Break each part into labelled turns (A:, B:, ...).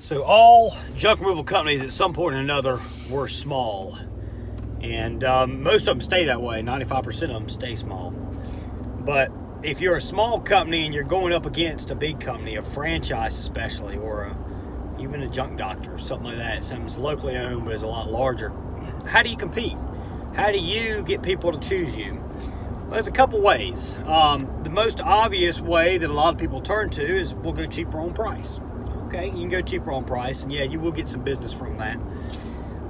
A: So all junk removal companies at some point or another were small. And most of them stay that way. 95% of them stay small. But if you're a small company and you're going up against a big company, a franchise especially, or even a junk doctor, something like that, something's locally owned but is a lot larger, how do you compete? How do you get people to choose you? Well, there's a couple ways. The most obvious way that a lot of people turn to is we'll go cheaper on price. Okay, you can go cheaper on price, and yeah, you will get some business from that.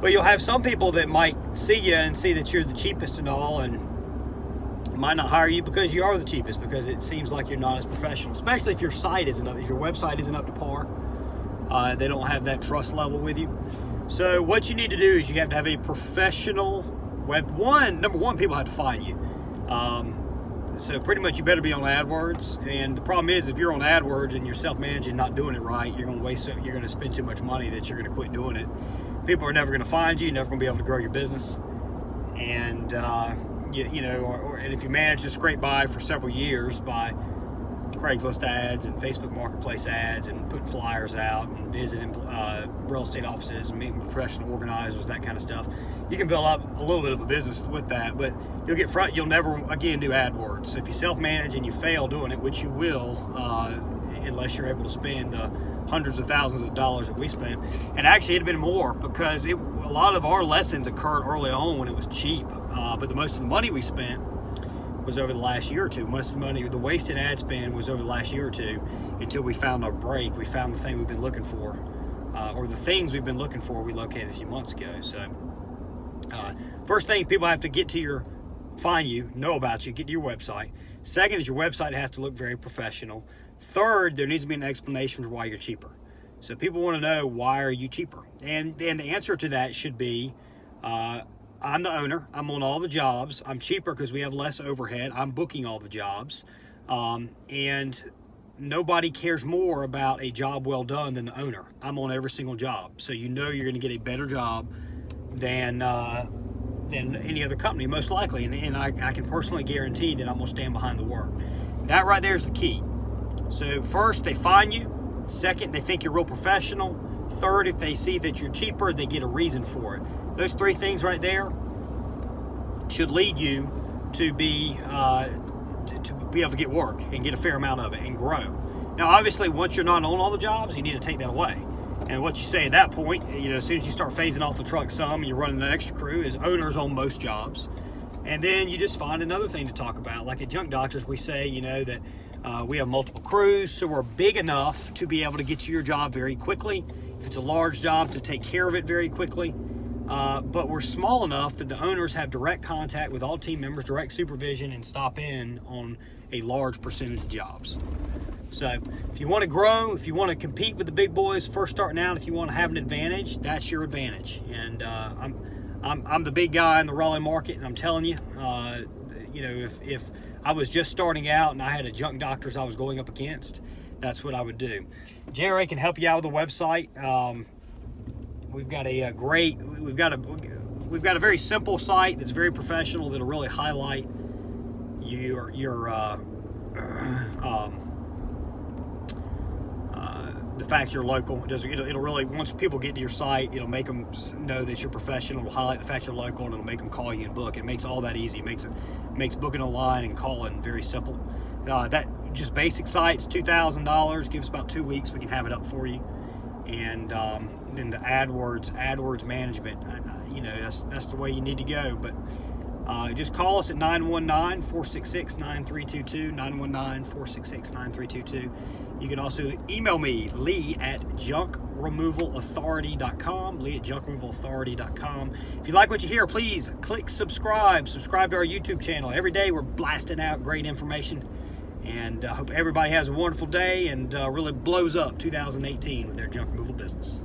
A: But you'll have some people that might see you and see that you're the cheapest and all, and might not hire you because you are the cheapest, because it seems like you're not as professional, especially if your site isn't up, if your website isn't up to par. They don't have that trust level with you. So what you need to do is you have to have a professional number one, people have to find you. So pretty much you better be on AdWords. And the problem is, if you're on AdWords and you're self-managing, not doing it right, you're going to spend too much money that you're going to quit doing it. People are never going to find you. You're never going to be able to grow your business. And and if you manage to scrape by for several years by Craigslist ads and Facebook Marketplace ads and putting flyers out and visiting real estate offices and meeting professional organizers, that kind of stuff, you can build up a little bit of a business with that. But you'll never again do AdWords. So if you self-manage and you fail doing it, which you will, unless you're able to spend the hundreds of thousands of dollars that we spent, and actually it'd been more, because a lot of our lessons occurred early on when it was cheap. But the most of the money we spent was over the last year or two. Most of the money, the wasted ad spend, was over the last year or two, until we found our break. We found the thing we've been looking for, or the things we've been looking for. We located a few months ago. So first thing, people have to find you, know about you, get to your website. Second is your website has to look very professional. Third, there needs to be an explanation for why you're cheaper. So people want to know, why are you cheaper? And the answer to that should be, I'm the owner. I'm on all the jobs. I'm cheaper because we have less overhead. I'm booking all the jobs. And nobody cares more about a job well done than the owner. I'm on every single job. So you're going to get a better job than any other company, most likely. And I can personally guarantee that I'm going to stand behind the work. That right there is the key. So first, they find you. Second, they think you're real professional. Third, if they see that you're cheaper, they get a reason for it. Those three things right there should lead you to be able to get work and get a fair amount of it and grow. Now, obviously, once you're not on all the jobs, you need to take that away. And what you say at that point, as soon as you start phasing off the truck some and you're running an extra crew, is owners on most jobs. And then you just find another thing to talk about. Like at Junk Doctors, we say, that we have multiple crews, so we're big enough to be able to get to your job very quickly. If it's a large job, to take care of it very quickly. But we're small enough that the owners have direct contact with all team members, direct supervision, and stop in on a large percentage of jobs. So if you want to grow, if you want to compete with the big boys first starting out, if you want to have an advantage, that's your advantage. And I'm the big guy in the Raleigh market, and I'm telling you, if I was just starting out and I had a Junk Doctors I was going up against, that's what I would do. JRA can help you out with the website. We've got a very simple site that's very professional, that'll really highlight the fact you're local. It'll really, once people get to your site, it'll make them know that you're professional. It'll highlight the fact you're local, and it'll make them call you and book. It makes all that easy. It makes booking online and calling very simple. That just basic site's $2,000. Give us about 2 weeks, we can have it up for you. And then the AdWords management, that's the way you need to go. But just call us at 919-466-9322, 919-466-9322. You can also email me, lee@junkremovalauthority.com, lee@junkremovalauthority.com. If you like what you hear, please click subscribe to our YouTube channel. Every day we're blasting out great information. And I hope everybody has a wonderful day and really blows up 2018 with their junk removal business.